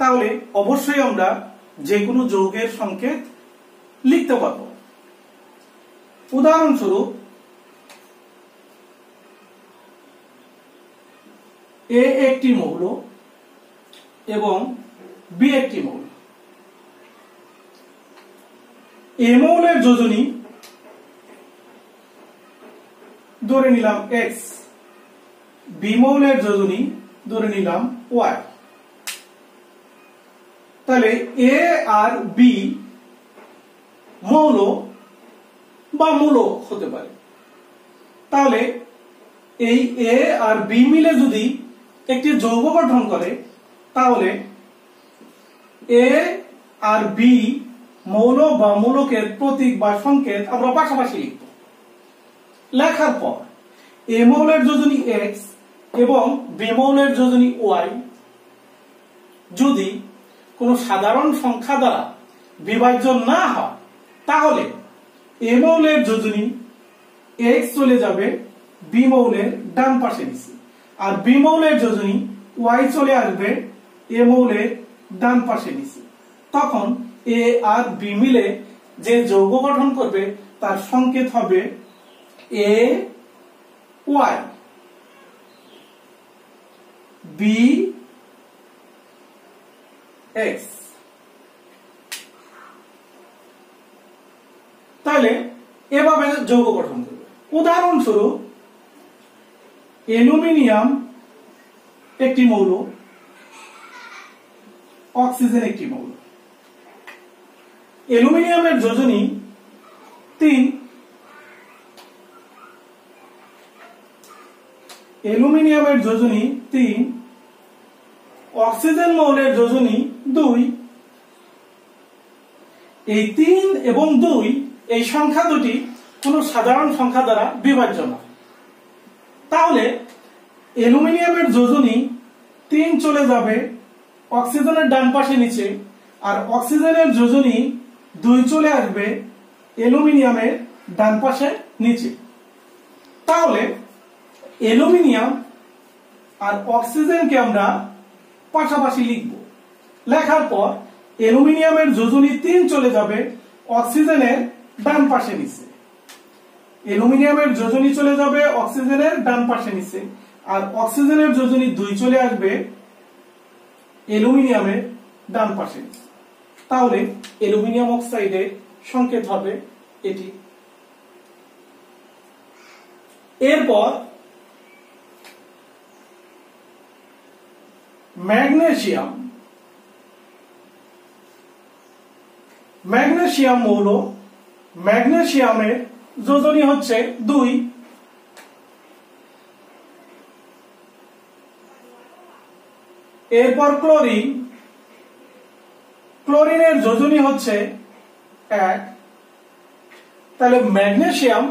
তাহলে অবশ্যই আমরা যে কোনো যৌগের সংকেত লিখতে পারব। উদাহরণস্বরূপ এ একটি মৌল এবং বি একটি মৌল। এ মৌলের যোজনী ধরে নিলাম x, বি মৌলের যোজনী ধরে নিলাম y। তাহলে এ আর বি মৌল বা মূলক হতে পারে। তাহলে এই এ আর বি মিলে যদি একটি যৌগ গঠন করে, তাহলে এ আর বি মৌল বা মূলকের প্রতীক বা সংকেত আমরা পাশাপাশি লিখব। লেখার পর এ মৌলের যোজনী x এবং বি মৌলের যোজনী y যদি কোনো সাধারণ সংখ্যা দ্বারা বিভাজ্য না হয়, তাহলে এ মৌলের যোজনী x চলে যাবে বি মৌলের ডান পাশে নিচে, আর বি মৌলের যোজনী y চলে আসবে এ মৌলের ডান পাশে নিচে। তখন এ আর বি মিলে যে যৌগ গঠন করবে তার সংকেত হবে এ ওয়াই, বি এক্স। তাহলে এভাবে যৌগ গঠন করবে। উদাহরণস্বরূপ অ্যালুমিনিয়াম একটি মৌল, অক্সিজেন একটি মৌল। অ্যালুমিনিয়ামের যোজনী 3, অ্যালুমিনিয়ামের যোজনী 3, অক্সিজেন মৌলের যোজনী 2। এই 3 এবং 2 এই সংখ্যা দুটি কোন সাধারণ সংখ্যা দ্বারা বিভাজ্য নয়। তাহলে অ্যালুমিনিয়ামের যোজনী 3 চলে যাবে অক্সিজেনের ডান পাশে নিচে, আর অক্সিজেনের যোজনী 2 চলে আসবে অ্যালুমিনিয়ামের ডান পাশে নিচে। তাহলে অ্যালুমিনিয়াম আর অক্সিজেনকে আমরা পাশাপাশি লিখব। লেখার পর অ্যালুমিনিয়ামের যোজনী 3 চলে যাবে অক্সিজেনের ডান পাশে নিচে, অ্যালুমিনিয়ামের যোজনী চলে যাবে অক্সিজেনের ডান পাশে নিচে, আর অক্সিজেনের যোজনী 2 চলে আসবে অ্যালুমিনিয়ামের ডান পাশে নিচে। তাহলে অ্যালুমিনিয়াম অক্সাইডের সংকেত হবে এটি। এরপর ম্যাগনেসিয়াম, ম্যাগনেসিয়াম মৌল, ম্যাগনেসিয়ামের যোজনী হচ্ছে 2। এরপর ক্লোরিন, ক্লোরিনের যোজনী হচ্ছে 1। তাহলে ম্যাগনেসিয়াম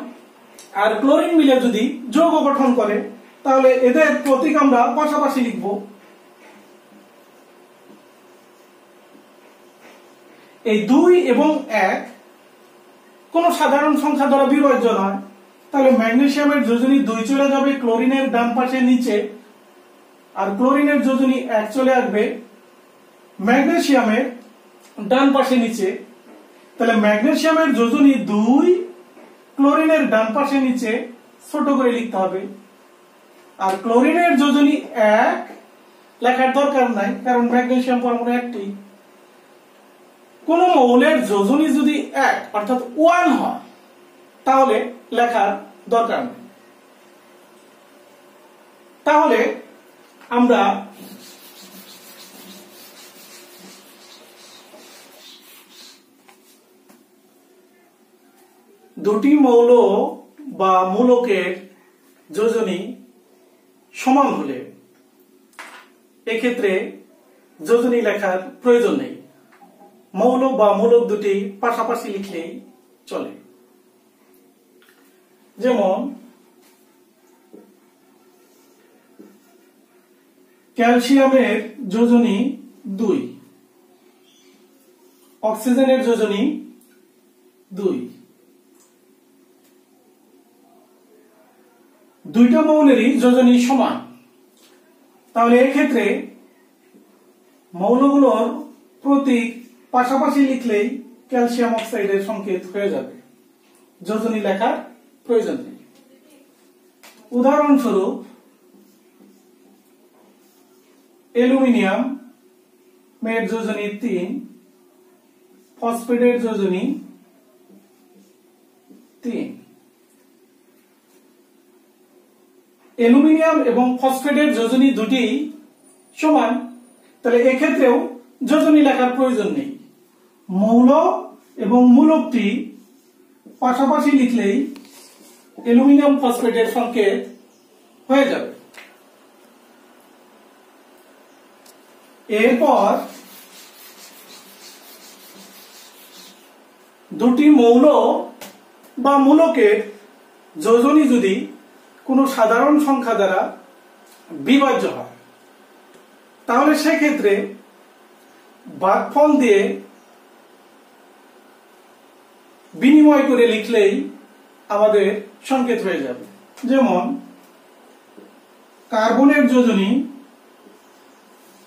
আর ক্লোরিন মিলে যদি যৌগ গঠন করে, তাহলে এদের প্রতীক আমরা পাশাপাশি লিখব। এই 2 এবং 1 কোন সাধারণ সংখ্যা দ্বারা বিভাজ্য নয়। তাহলে ম্যাগনেসিয়ামের যোজনী 2 চলে যাবে ক্লোরিনের ডান পাশে নিচে, আর ক্লোরিনের যোজনী 1 চলে আসবে ম্যাগনেসিয়ামের ডান পাশে নিচে। তাহলে ম্যাগনেসিয়ামের যোজনী 2 ক্লোরিনের ডান পাশে নিচে ছোট করে লিখতে হবে, আর ক্লোরিনের যোজনী 1 লেখার দরকার নাই, কারণ ম্যাগনেসিয়াম পরমাণু একটি। কোন মৌলের যোজনী যদি 1 অর্থাৎ 1 হয় তাহলে লেখার দরকার নেই। তাহলে আমরা দুটি মৌল বা মূলকের যোজনী সমান হলে এক্ষেত্রে যোজনী লেখার প্রয়োজন নেই, মৌল বা মূলক দুটি পাশাপাশি লিখলেই চলে। যেমন ক্যালসিয়ামের যোজনী 2, অক্সিজেনের যোজনী 2, দুইটা মৌলেরই যোজনী সমান। তাহলে এক্ষেত্রে মৌলগুলোর প্রতীক পাশাপাশি লিখলেই ক্যালসিয়াম অক্সাইডের সংকেত হয়ে যাবে, যোজনী লেখার প্রয়োজন নেই। উদাহরণস্বরূপ অ্যালুমিনিয়াম এর যোজনী 3, ফসফেটের যোজনী 3। অ্যালুমিনিয়াম এবং ফসফেটের যোজনী দুটি সমান, তাহলে এক্ষেত্রেও যোজনী লেখার প্রয়োজন নেই, মৌল এবং মূলকটি পাশাপাশি লিখলেই অ্যালুমিনিয়াম ফসফেটের সংকেত হয়ে যাবে। এরপর দুটি মৌল বা মূলকের যোজনী যদি কোনো সাধারণ সংখ্যা দ্বারা বিভাজ্য হয় তাহলে সেক্ষেত্রে ভাগফল দিয়ে বিনিময় করে লিখলেই আমাদের সংকেত হয়ে যাবে। যেমন কার্বনের যোজনী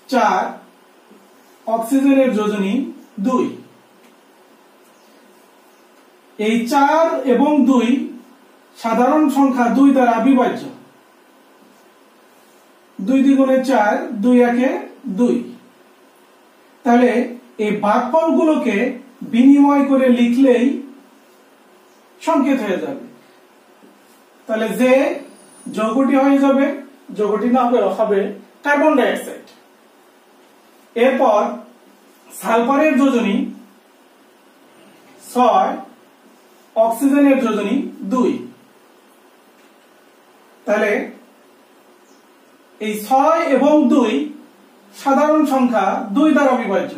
4, অক্সিজেনের যোজনী 2। এই 4 এবং 2 সাধারণ সংখ্যা 2 দ্বারা বিভাজ্য। 2 দ্বিগুণে 4, 2 একে 2। তাহলে এই ভাগফলগুলোকে বিনিময় করে লিখলেই সংকেত হয়ে যাবে। তাহলে যে যৌগটি হয়ে যাবে, যৌগটি না হবে কার্বন ডাই অক্সাইড। এরপর সালফারের যোজনী 6, অক্সিজেনের যোজনী 2। তাহলে এই 6 এবং 2 সাধারণ সংখ্যা 2 দ্বারা বিভাজ্য।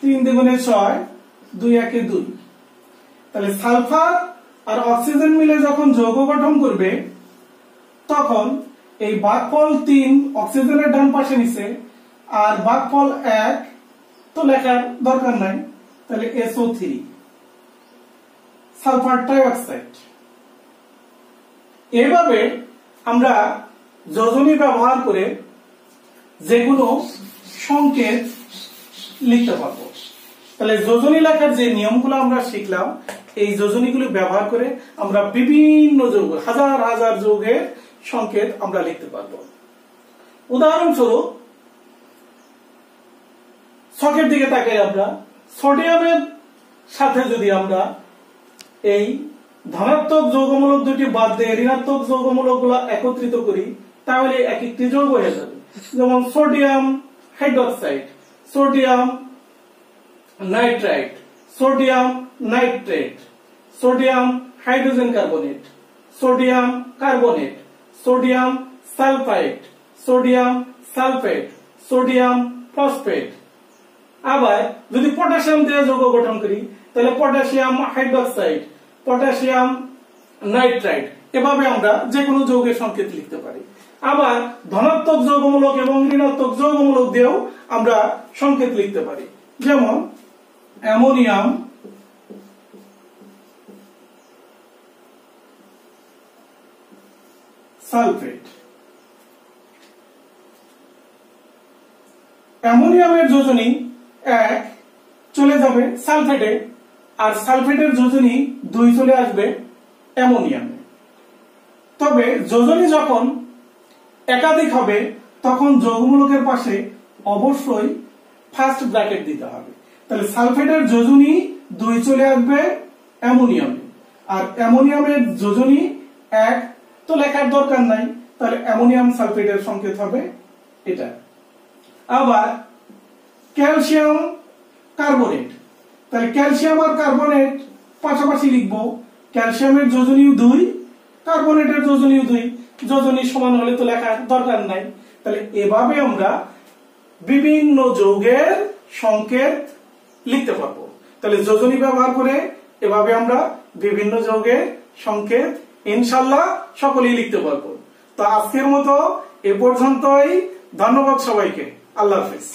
3 দ্বিগুণে 6, 2 একে 2। তাহলে সালফার আর অক্সিজেন মিলে যখন যৌগ গঠন করবে তখন এই ভাগফল 3 অক্সিজেনের ডান পাশে নিচে আর ভাগফল 1 তো লেখার দরকার নাই, তাহলে SO3 সালফার ট্রাইঅক্সাইড। এভাবে আমরা যোজনী ব্যবহার করে যেগুলো সংকেত লিখতে পারবো। তাহলে যোজনী লেখার যে নিয়মগুলো আমরা শিখলাম এই যোজনীগুলো ব্যবহার করে আমরা বিভিন্ন যৌগ, হাজার হাজার যৌগের সংকেত আমরা লিখতে পারবো। উদাহরণস্বরূপ ছকের দিকে তাকাই আমরা, সোডিয়ামের সাথে যদি আমরা এই ধনাত্মক যৌগমূলক দুটি বাদ দিয়ে ঋণাত্মক যৌগমূলক গুলা একত্রিত করি তাহলে এক একটি যৌগ হয়ে যাবে। যেমন sodium hydroxide, sodium nitrite, sodium nitrate, sodium hydrogen carbonate, sodium carbonate, sodium sulphide, sodium sulphate, sodium phosphate. আবার যদি পটাশিয়াম দিয়ে যৌগ গঠন করি তাহলে পটাশিয়াম হাইড্রোক্সাইড, পটাশিয়াম নাইট্রাইট। এভাবে আমরা যে কোনো যৌগের সংকেত লিখতে পারি। আবার ধনাত্মক যৌগমূলক এবং ঋণাত্মক যৌগমূলক দিয়েও আমরা সংকেত লিখতে পারি। যেমন অ্যামোনিয়াম সালফেট। অ্যামোনিয়ামের যোজনী 1 চলে যাবে সালফেটে, আর সালফেটের যোজনী 2 চলে আসবে অ্যামোনিয়ামে। তবে যোজনী যখন একাধিক হবে তখন যৌগমূলকের পাশে অবশ্যই ফার্স্ট ব্র্যাকেট দিতে হবে। তাহলে সালফেটের যোজনী 2 চলে আসবে অ্যামোনিয়ামে, আর অ্যামোনিয়ামের যোজনী 1 তো লেখার দরকার নাই, তাহলে অ্যামোনিয়াম সালফেটের সংকেত হবে এটা। আবার ক্যালসিয়াম কার্বনেট, তাহলে ক্যালসিয়াম আর কার্বনেট পাশাপাশি লিখবো। ক্যালসিয়ামের যোজনীও 2, কার্বনেটের যোজনীও 2, যোজনী সমান হলে তো লেখার দরকার নাই। তাহলে এভাবে আমরা বিভিন্ন যৌগের সংকেত লিখতে পারবো। তাহলে যোজনী ব্যবহার করে এভাবে আমরা বিভিন্ন যৌগের সংকেত ইনশাআল্লাহ সকলেই লিখতে পারবো। তো আজকের মতো এ পর্যন্তই। ধন্যবাদ সবাইকে। আল্লাহ হাফেজ।